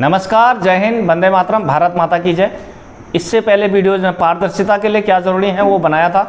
नमस्कार, जय हिंद, वंदे मातरम, भारत माता की जय। इससे पहले वीडियोज़ में पारदर्शिता के लिए क्या ज़रूरी है वो बनाया था,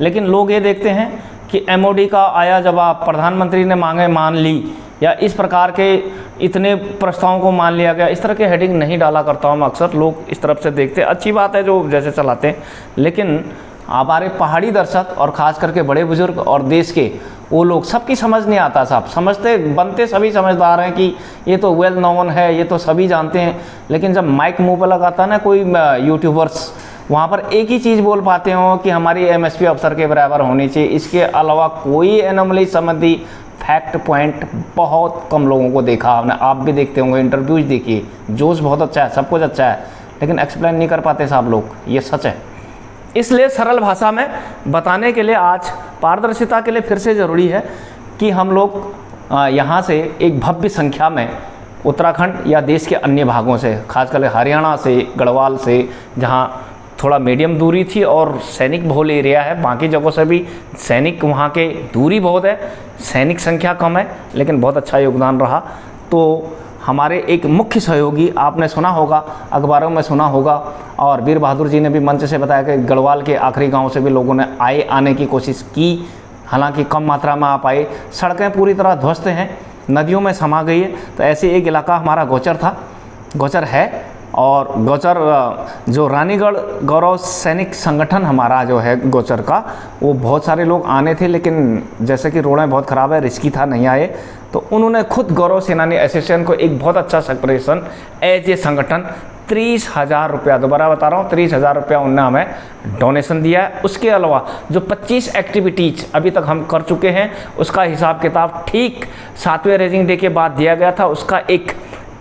लेकिन लोग ये देखते हैं कि एमओडी का आया जवाब, प्रधानमंत्री ने मांगे मान ली, या इस प्रकार के इतने प्रस्तावों को मान लिया गया। इस तरह के हेडिंग नहीं डाला करता हूँ, अक्सर लोग इस तरफ से देखते हैं। अच्छी बात है जो जैसे चलाते हैं, लेकिन हमारे पहाड़ी दर्शक और ख़ास करके बड़े बुजुर्ग और देश के वो लोग, सबकी समझ नहीं आता साहब। समझते बनते सभी समझदार हैं कि ये तो वेल नोन है, ये तो सभी जानते हैं, लेकिन जब माइक मुंह पर लगाता है ना कोई यूट्यूबर्स, वहाँ पर एक ही चीज़ बोल पाते हो कि हमारी एमएसपी अफसर के बराबर होनी चाहिए। इसके अलावा कोई एनोमली संबंधी फैक्ट पॉइंट बहुत कम लोगों को देखा आपने, आप भी देखते होंगे, इंटरव्यूज देखिए, जोश बहुत अच्छा है, सब कुछ अच्छा है, लेकिन एक्सप्लेन नहीं कर पाते साहब लोग, ये सच है। इसलिए सरल भाषा में बताने के लिए आज पारदर्शिता के लिए फिर से ज़रूरी है कि हम लोग यहाँ से एक भव्य संख्या में उत्तराखंड या देश के अन्य भागों से, खासकर हरियाणा से, गढ़वाल से, जहाँ थोड़ा मीडियम दूरी थी और सैनिक बहुल एरिया है, बाकी जगहों से भी सैनिक वहाँ के दूरी बहुत है, सैनिक संख्या कम है, लेकिन बहुत अच्छा योगदान रहा। तो हमारे एक मुख्य सहयोगी, आपने सुना होगा, अखबारों में सुना होगा, और वीर बहादुर जी ने भी मंच से बताया कि गढ़वाल के आखिरी गांव से भी लोगों ने आने की कोशिश की, हालांकि कम मात्रा में आ पाए। सड़कें पूरी तरह ध्वस्त हैं, नदियों में समा गई है। तो ऐसे एक इलाका हमारा गोचर था, गोचर है, और गोचर जो रानीगढ़ गौरव सैनिक संगठन हमारा जो है गोचर का, वो बहुत सारे लोग आने थे, लेकिन जैसे कि रोडें बहुत ख़राब है, रिस्की था, नहीं आए। तो उन्होंने खुद गौरव सेनानी एसोसिएशन को एक बहुत अच्छा सेपरेशन एज ए संगठन 30,000 रुपया, दोबारा बता रहा हूँ, 30,000 रुपया उन्होंने हमें डोनेशन दिया है। उसके अलावा जो 25 एक्टिविटीज़ अभी तक हम कर चुके हैं, उसका हिसाब किताब ठीक 7वें रेजिंग डे के बाद दिया गया था। उसका एक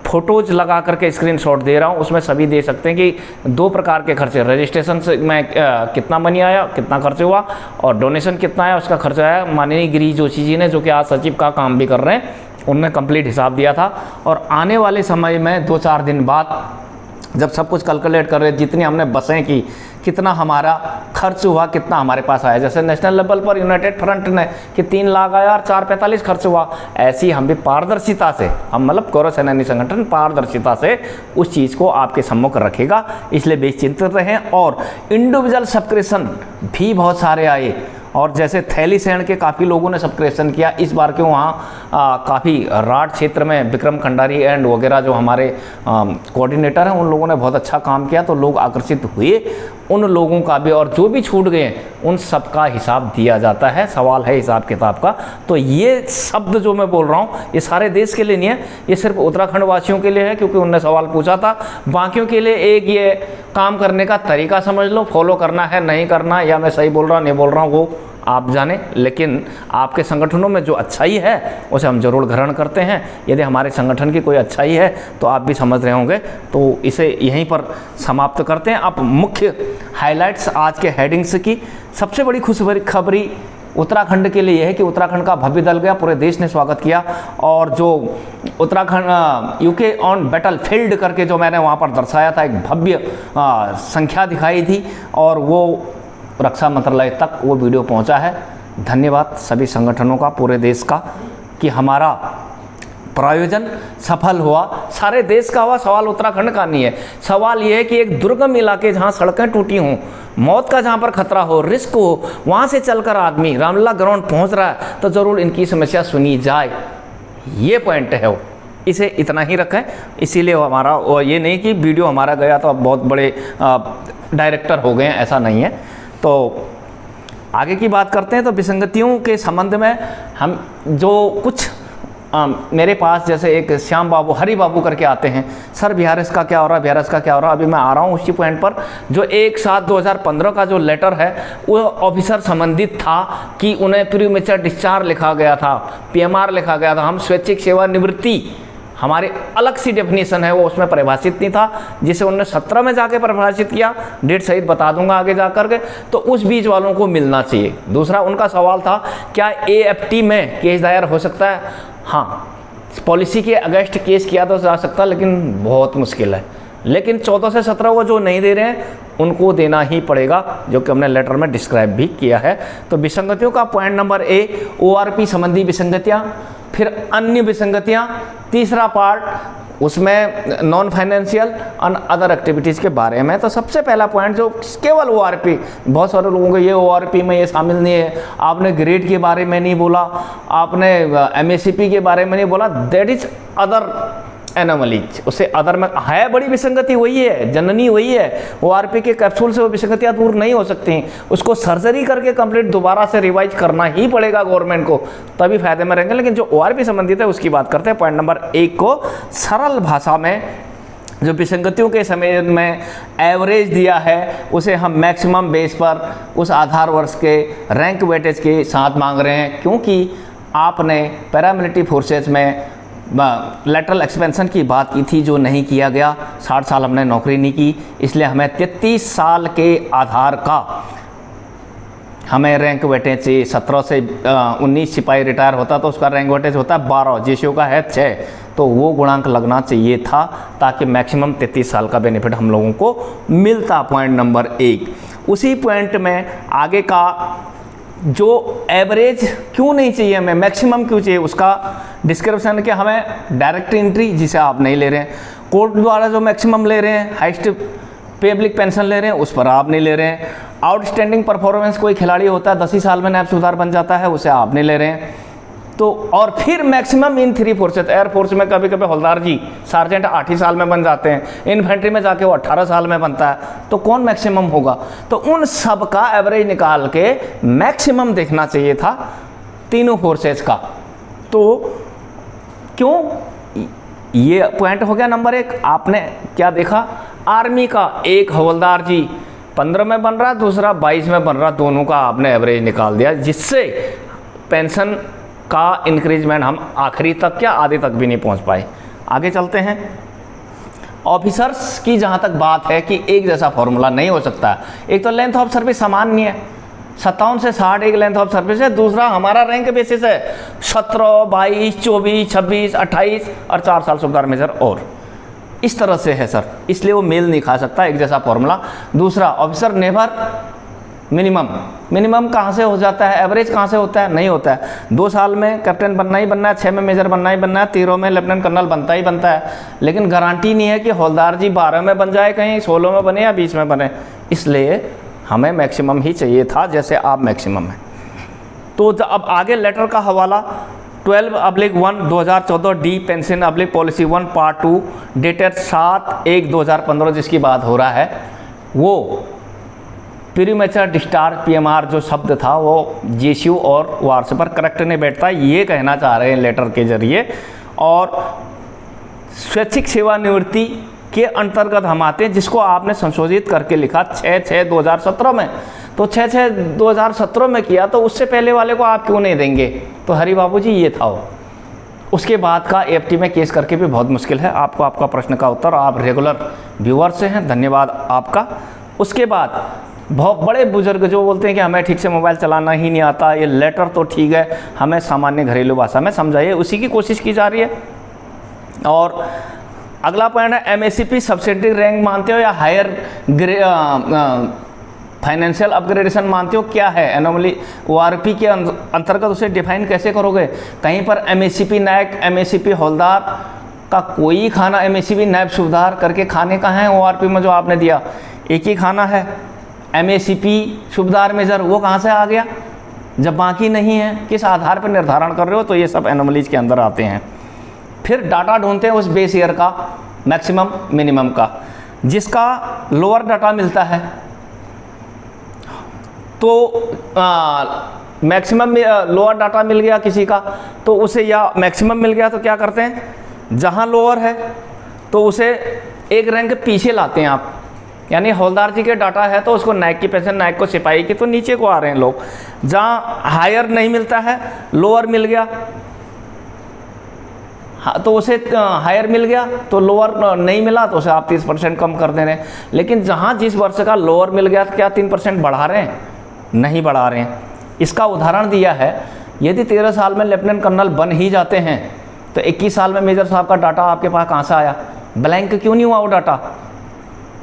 फ़ोटोज़ लगा करके स्क्रीनशॉट दे रहा हूँ, उसमें सभी दे सकते हैं कि 2 प्रकार के खर्चे, रजिस्ट्रेशन से में कितना मनी आया, कितना खर्च हुआ, और डोनेशन कितना आया, उसका खर्चा आया। माननीय गिरीश जोशी जी ने, जो कि आज सचिव का काम भी कर रहे हैं, उनने कंप्लीट हिसाब दिया था। और आने वाले समय में 2-4 दिन बाद जब सब कुछ कैलकुलेट कर रहे, जितनी हमने बसें की, कितना हमारा खर्च हुआ, कितना हमारे पास आया, जैसे नेशनल लेवल पर यूनाइटेड फ्रंट ने कि 3 लाख आया और 445 खर्च हुआ, ऐसी हम भी पारदर्शिता से, हम मतलब गौरव सेनानी संगठन पारदर्शिता से उस चीज़ को आपके सम्मुख रखेगा। इसलिए बेचिंतित रहें। और इंडिविजुअल सब्सक्रिप्शन भी बहुत सारे आए, और जैसे थैली सैंड के काफ़ी लोगों ने सब्सक्रिप्शन किया इस बार के, वहाँ काफ़ी राड क्षेत्र में विक्रम खंडारी एंड वगैरह जो हमारे कोऑर्डिनेटर हैं, उन लोगों ने बहुत अच्छा काम किया, तो लोग आकर्षित हुए। उन लोगों का भी, और जो भी छूट गए उन सब का हिसाब दिया जाता है, सवाल है हिसाब किताब का। तो ये शब्द जो मैं बोल रहा हूँ, ये सारे देश के लिए नहीं है, ये सिर्फ उत्तराखंड वासियों के लिए है, क्योंकि उनने सवाल पूछा था। बाकियों के लिए एक ये काम करने का तरीका समझ लो, फॉलो करना है नहीं करना, या मैं सही बोल रहा हूँ नहीं बोल रहा हूँ वो आप जाने, लेकिन आपके संगठनों में जो अच्छाई है उसे हम जरूर ग्रहण करते हैं। यदि हमारे संगठन की कोई अच्छाई है तो आप भी समझ रहे होंगे। तो इसे यहीं पर समाप्त करते हैं। अब मुख्य हाइलाइट्स आज के हेडिंग्स की। सबसे बड़ी खुशखबरी उत्तराखंड के लिए यह है कि उत्तराखंड का भव्य दल गया, पूरे देश ने स्वागत किया। और जो Uttarakhand UK on battle field करके जो मैंने वहाँ पर दर्शाया था, एक भव्य संख्या दिखाई थी, और वो रक्षा मंत्रालय तक वो वीडियो पहुंचा है। धन्यवाद सभी संगठनों का, पूरे देश का, कि हमारा प्रायोजन सफल हुआ। सारे देश का हुआ, सवाल उत्तराखंड का नहीं है। सवाल ये है कि एक दुर्गम इलाके जहाँ सड़कें टूटी हों, मौत का जहाँ पर खतरा हो, रिस्क हो, वहाँ से चलकर आदमी रामलीला ग्राउंड पहुँच रहा है, तो ज़रूर इनकी समस्या सुनी जाए। ये पॉइंट है वो, इसे इतना ही रखें। इसीलिए हमारा ये नहीं कि वीडियो हमारा गया तो अब बहुत बड़े डायरेक्टर हो गए हैं, ऐसा नहीं है। तो आगे की बात करते हैं। तो विसंगतियों के संबंध में हम जो कुछ मेरे पास जैसे एक श्याम बाबू, हरि बाबू करके आते हैं, सर बिहारस का क्या हो रहा है, बिहारस का क्या हो रहा है। अभी मैं आ रहा हूँ उसी पॉइंट पर। जो 1/7/2015 का जो लेटर है, वो ऑफिसर संबंधित था कि उन्हें प्रीमेच्योर डिस्चार्ज लिखा गया था, PMR लिखा गया था। हम स्वैच्छिक सेवानिवृत्ति, हमारी अलग सी डेफिनेशन है, वो उसमें परिभाषित नहीं था, जिसे उन्होंने 17 में जाके परिभाषित किया। डेट सहित बता दूंगा आगे जा करके। तो उस बीच वालों को मिलना चाहिए। दूसरा उनका सवाल था, क्या AFT में केस दायर हो सकता है? हाँ, पॉलिसी के अगेंस्ट केस किया तो जा सकता, लेकिन बहुत मुश्किल है। लेकिन 14 से 17 वो जो नहीं दे रहे हैं उनको देना ही पड़ेगा, जो कि हमने लेटर में डिस्क्राइब भी किया है। तो विसंगतियों का पॉइंट नंबर A, ORP संबंधी विसंगतियाँ, फिर अन्य विसंगतियाँ, तीसरा पार्ट उसमें नॉन फाइनेंशियल और अदर एक्टिविटीज़ के बारे में। तो सबसे पहला पॉइंट जो केवल ORP, बहुत सारे लोगों को ये ORP में ये शामिल नहीं है, आपने ग्रेड के बारे में नहीं बोला, आपने MACP के बारे में नहीं बोला, दैट इज अदर एनोमलीज। उससे अदर में है बड़ी विसंगति वही है, जननी वही है। ORP के कैप्सूल से वो विसंगतियाँ दूर नहीं हो सकती, उसको सर्जरी करके कंप्लीट दोबारा से रिवाइज करना ही पड़ेगा गवर्नमेंट को, तभी फायदे में रहेंगे। लेकिन जो ORP संबंधित है उसकी बात करते हैं। पॉइंट नंबर 1 को सरल भाषा में जो विसंगतियों के समय में एवरेज दिया है उसे हम मैक्सिमम बेस पर उस आधार वर्ष के रैंक वेटेज के साथ मांग रहे हैं, क्योंकि आपने पैरामिलिट्री फोर्सेज में लेटरल एक्सपेंशन की बात की थी जो नहीं किया गया। 60 साल हमने नौकरी नहीं की, इसलिए हमें 33 साल के आधार का हमें रैंक वेटेज चाहिए। 17 से 19 सिपाही रिटायर होता तो उसका रैंक वेटेज होता है 12, जेसीओ का है 6, तो वो गुणांक लगना चाहिए था ताकि मैक्सिमम 33 साल का बेनिफिट हम लोगों को मिलता। Point number 1। उसी पॉइंट में आगे का जो एवरेज क्यों नहीं चाहिए हमें, मैक्सिमम क्यों चाहिए, उसका डिस्क्रिप्शन के हमें डायरेक्ट एंट्री जिसे आप नहीं ले रहे हैं, कोर्ट द्वारा जो मैक्सिमम ले रहे हैं, हाइस्ट पब्लिक पेंशन ले रहे हैं उस पर आप नहीं ले रहे हैं, आउटस्टैंडिंग परफॉर्मेंस कोई खिलाड़ी होता है 10 ही साल में नायब सूबेदार बन जाता है उसे आप नहीं ले रहे हैं। तो और फिर मैक्सिमम इन 3 फोर्सेस, एयरफोर्स में कभी कभी हवलदार जी सार्जेंट 8 ही साल में बन जाते हैं, इन्फेंट्री में जाके वो 18 साल में बनता है, तो कौन मैक्सिमम होगा। तो उन सब का एवरेज निकाल के मैक्सिमम देखना चाहिए था तीनों फोर्सेस का। तो क्यों, ये पॉइंट हो गया नंबर 1। आपने क्या देखा, आर्मी का एक हवलदार जी 15 में बन रहा, दूसरा 22 में बन रहा, दोनों का आपने एवरेज निकाल दिया, जिससे पेंशन का इंक्रीजमेंट हम आखिरी तक या आधे तक भी नहीं पहुंच पाए। आगे चलते हैं। ऑफिसर्स की जहां तक बात है कि एक जैसा फॉर्मूला नहीं हो सकता। एक तो लेंथ ऑफ सर्विस समान नहीं है, 57 से 60 एक लेंथ ऑफ सर्विस है, दूसरा हमारा रैंक बेसिस है 17, 22, 24, 26, 28 और 4 साल सूबेदार मेजर, और इस तरह से है सर, इसलिए वो मेल नहीं खा सकता एक जैसा फॉर्मूला। दूसरा, ऑफिसर नेवर मिनिमम कहाँ से हो जाता है, एवरेज कहाँ से होता है, नहीं होता है। 2 साल में कैप्टन बनना ही बनना है, 6 में मेजर बनना ही बनना है, 13 में लेफ्टिनेंट कर्नल बनता ही बनता है, लेकिन गारंटी नहीं है कि हवलदार जी 12 में बन जाए, कहीं 16 में बने या 20 में बने, इसलिए हमें मैक्सिमम ही चाहिए था जैसे आप मैक्सिमम है। तो अब आगे लेटर का हवाला 12/1 2014 D pension oblique policy 1 part 2 dated 7/1/2015 जिसकी बात हो रहा है, वो प्रीमेचर डिस्चार्ज PMR जो शब्द था वो जेसीयू और वार्स पर करेक्ट नहीं बैठता, ये कहना चाह रहे हैं लेटर के जरिए। और स्वैच्छिक सेवानिवृत्ति के अंतर्गत हम आते हैं, जिसको आपने संशोधित करके लिखा 6/6/2017 में। तो 6/6/2017 में किया, तो उससे पहले वाले को आप क्यों नहीं देंगे। तो हरि बाबू जी ये था वो। उसके बाद का AFT में केस करके भी बहुत मुश्किल है। आपको आपका प्रश्न का उत्तर, आप रेगुलर व्यूअर से हैं, धन्यवाद आपका। उसके बाद बहुत बड़े बुजुर्ग जो बोलते हैं कि हमें ठीक से मोबाइल चलाना ही नहीं आता, ये लेटर तो ठीक है, हमें सामान्य घरेलू भाषा में समझाइए, उसी की कोशिश की जा रही है। और अगला पॉइंट है MACP सब्सिडी रैंक मानते हो या हायर फाइनेंशियल अपग्रेडेशन मानते हो, क्या है एनोमली ORP के अंतर्गत उसे डिफाइन कैसे करोगे। कहीं पर MACP नायक, MACP हवलदार का कोई खाना, MACP नायब सूबेदार करके खाने का है ORP में जो आपने दिया, एक ही खाना है। MACP सूबेदार मेजर वो कहाँ से आ गया जब बाकी नहीं है, किस आधार पर निर्धारण कर रहे हो। तो ये सब एनोमलीज के अंदर आते हैं। फिर डाटा ढूंढते हैं उस बेस ईयर का मैक्सिमम मिनिमम का, जिसका लोअर डाटा मिलता है। तो मैक्सिमम लोअर डाटा मिल गया किसी का, तो उसे या मैक्सिमम मिल गया तो क्या करते हैं, जहाँ लोअर है तो उसे एक रैंक पीछे लाते हैं आप। यानी हवलदार जी के डाटा है तो उसको नायक की पेंशन, नायक को सिपाही की, तो नीचे को आ रहे हैं लोग। जहाँ हायर नहीं मिलता है, लोअर मिल गया, हाँ, तो उसे हायर मिल गया, तो लोअर नहीं मिला तो उसे आप 30% कम कर दे रहे हैं। लेकिन जहाँ जिस वर्ष का लोअर मिल गया तो क्या 3% बढ़ा रहे हैं, नहीं बढ़ा रहे हैं। इसका उदाहरण दिया है, यदि 13 साल में लेफ्टिनेंट कर्नल बन ही जाते हैं तो 21 साल में मेजर साहब का डाटा आपके पास कहाँ से आया, ब्लैंक क्यों नहीं हुआ वो डाटा।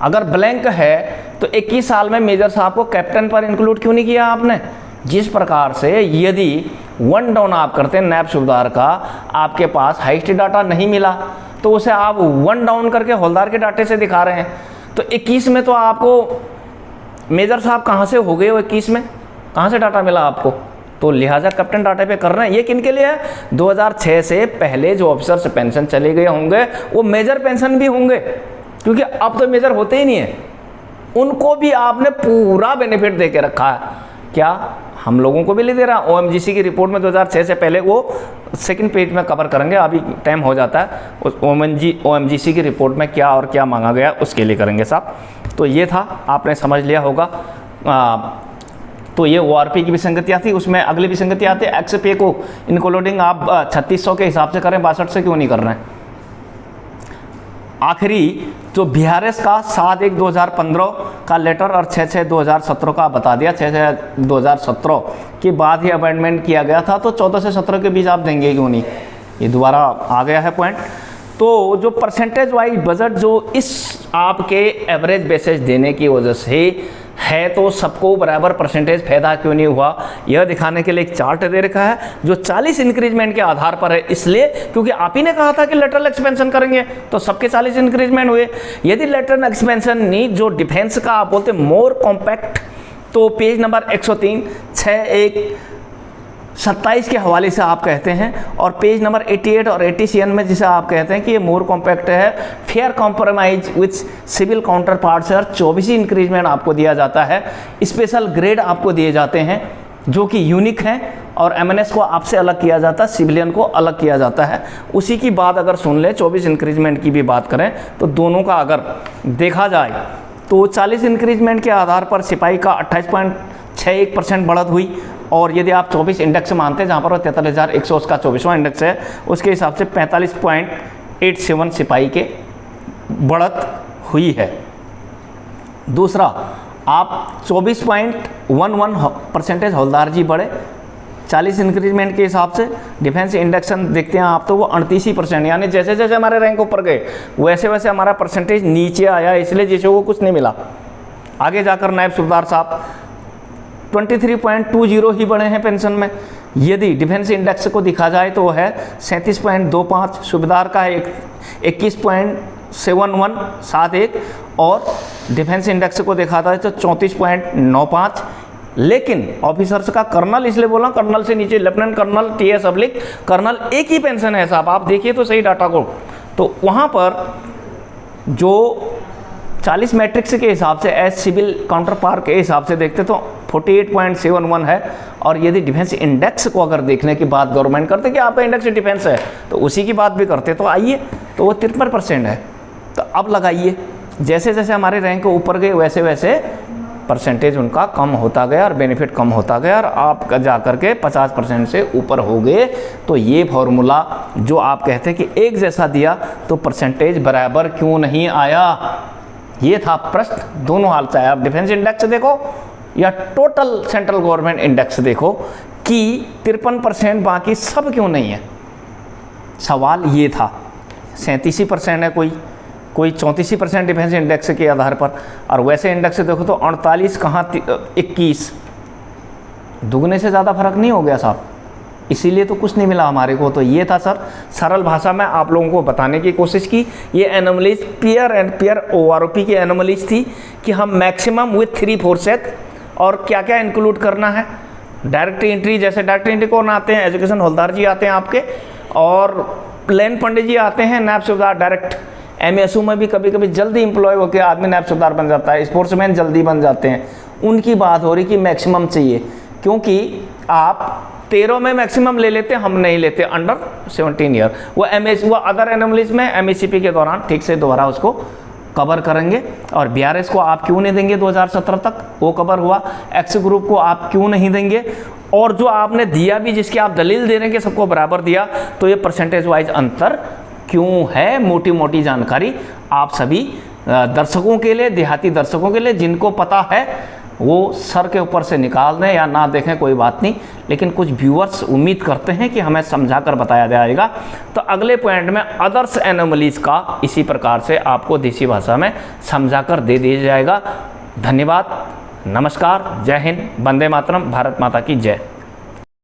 अगर ब्लैंक है तो 21 साल में मेजर साहब को कैप्टन पर इंक्लूड क्यों नहीं किया आपने। जिस प्रकार से यदि 1 डाउन आप करते हैं नायब सूबेदार का, आपके पास हाइस्ट डाटा नहीं मिला, तो उसे आप 1 डाउन करके हवलदार के डाटे से दिखा रहे हैं। तो 21 में तो आपको मेजर साहब कहाँ से हो गए हो, 21 में कहाँ से डाटा मिला आपको? तो लिहाजा कैप्टन डाटे पे कर रहे हैं। ये किन के लिए है? 2006 से पहले जो ऑफिसर से पेंशन चले गए होंगे वो मेजर पेंशन भी होंगे, क्योंकि अब तो मेजर होते ही नहीं है, उनको भी आपने पूरा बेनिफिट दे के रखा है। क्या हम लोगों को भी ले दे रहा? OMGC की रिपोर्ट में 2006 से पहले, वो सेकंड पेज में कवर करेंगे, अभी टाइम हो जाता है। उस OMGC की रिपोर्ट में क्या और क्या मांगा गया उसके लिए करेंगे साहब। तो ये था, आपने समझ लिया होगा। तो ये ORP की विसंगतियाँ थी। उसमें अगली विसंगति आती है XPA को इंक्लूडिंग आप 3600 के हिसाब से करें, 62 से क्यों नहीं कर रहे हैं? आखिरी जो BRS का 7/1/2015 का लेटर और 6/6/2017 का बता दिया, 6/6/2017 के बाद ही अमेंडमेंट किया गया था, तो 14 से 17 के बीच आप देंगे क्यों नहीं? ये दोबारा आ गया है पॉइंट। तो जो परसेंटेज वाइज बजट जो इस आपके एवरेज बेसिस देने की वजह से है, तो सबको बराबर परसेंटेज फायदा क्यों नहीं हुआ, यह दिखाने के लिए एक चार्ट दे रखा है जो 40 इंक्रीजमेंट के आधार पर है। इसलिए क्योंकि आप ही ने कहा था कि लेटरल एक्सपेंशन करेंगे, तो सबके 40 इंक्रीजमेंट हुए। यदि लेटरल एक्सपेंशन नहीं, जो डिफेंस का आप बोलते मोर कॉम्पैक्ट, तो पेज नंबर 103 6/1/27 के हवाले से आप कहते हैं, और पेज नंबर 88 और 80 में जिसे आप कहते हैं कि ये मोर कॉम्पैक्ट है, fair compromise with civil counterpart से 24 इंक्रीजमेंट आपको दिया जाता है। स्पेशल ग्रेड आपको दिए जाते हैं जो कि यूनिक हैं, और MNS को आपसे अलग किया जाता है, सिविलियन को अलग किया जाता है। उसी की बात अगर सुन ले, 24 इंक्रीजमेंट की भी बात करें, तो दोनों का अगर देखा जाए तो 40 इंक्रीजमेंट के आधार पर सिपाही का 28.61% बढ़त हुई, और यदि आप 24 इंडेक्स मानते हैं जहाँ पर 43,100 उसका 24वां इंडेक्स है, उसके हिसाब से 45.87 सिपाही के बढ़त हुई है। दूसरा, आप 24.11% हवलदार जी बढ़े 40 इंक्रीजमेंट के हिसाब से। डिफेंस इंडेक्शन देखते हैं आप, तो वो 38%, यानी जैसे जैसे हमारे रैंक ऊपर गए वैसे वैसे हमारा परसेंटेज नीचे आया, इसलिए जिसे वो कुछ नहीं मिला। आगे जाकर नायब सूबेदार साहब 23.20 ही बढ़े हैं पेंशन में। यदि डिफेंस इंडेक्स को दिखा जाए तो वो है 37.25, सूबेदार का है 21.7171, और डिफेंस इंडेक्स को देखा जाए तो 34.95। लेकिन ऑफिसर्स का कर्नल, इसलिए बोला कर्नल से नीचे लेफ्टिनेंट कर्नल, TS अब्लिक कर्नल एक ही पेंशन है साहब, आप देखिए तो सही डाटा को। तो वहाँ पर जो 40 मैट्रिक्स के हिसाब से एज सिविल काउंटर पार्ट के हिसाब से देखते तो 48.71 है, और यदि डिफेंस इंडेक्स को अगर देखने की बात गवर्नमेंट करते कि आपका इंडेक्स डिफेंस है, तो उसी की बात भी करते तो आइए, तो वो 53% है। तो अब लगाइए, जैसे जैसे हमारे रैंक ऊपर गए वैसे वैसे परसेंटेज उनका कम होता गया और बेनिफिट कम होता गया, और आप जा कर के 50% से ऊपर हो गए। तो ये फॉर्मूला जो आप कहते हैं कि एक जैसा दिया तो परसेंटेज बराबर क्यों नहीं आया, ये था प्रश्न। दोनों हाल, चाहे आप डिफेंस इंडेक्स देखो या टोटल सेंट्रल गवर्नमेंट इंडेक्स देखो, कि 53% बाकी सब क्यों नहीं है। सवाल ये था। 37% है, कोई 34% डिफेंस इंडेक्स के आधार पर, और वैसे इंडेक्स से देखो तो 48 कहाँ 21, दुगने से ज़्यादा फर्क नहीं हो गया साहब, इसीलिए तो कुछ नहीं मिला हमारे को। तो ये था सर, सरल भाषा में आप लोगों को बताने की कोशिश की। ये anomalies peer and peer ORP की एनोमलीज थी कि हम मैक्सिमम विथ 3/4 सेट, और क्या क्या इंक्लूड करना है। डायरेक्ट एंट्री, जैसे डायरेक्ट एंट्री कौन आते हैं, एजुकेशन हवलदार जी आते हैं आपके, और प्लेन पंडित जी आते हैं, नायब सूबेदार डायरेक्ट। MSU में भी कभी कभी जल्दी एम्प्लॉय होकर आदमी नायब सूबेदार बन जाता है, स्पोर्ट्समैन जल्दी बन जाते हैं। उनकी बात हो रही कि मैक्सिमम चाहिए, क्योंकि आप 13 में मैक्सिमम ले लेते, हम नहीं लेते अंडर 17 ईयर। वो अदर एनोमलीज में MACP के दौरान ठीक से दोबारा उसको कवर करेंगे। और BRS को आप क्यों नहीं देंगे 2017 तक, वो कवर हुआ। X ग्रुप को आप क्यों नहीं देंगे, और जो आपने दिया भी, जिसकी आप दलील दे रहे हैं कि सबको बराबर दिया, तो ये परसेंटेज वाइज अंतर क्यों है। मोटी मोटी जानकारी आप सभी दर्शकों के लिए, देहाती दर्शकों के लिए, जिनको पता है वो सर के ऊपर से निकाल दें या ना देखें, कोई बात नहीं, लेकिन कुछ व्यूअर्स उम्मीद करते हैं कि हमें समझा कर बताया जाएगा। तो अगले पॉइंट में अदर्स एनोमलीज का इसी प्रकार से आपको देसी भाषा में समझा कर दे दिया जाएगा। धन्यवाद, नमस्कार, जय हिंद, वंदे मातरम, भारत माता की जय।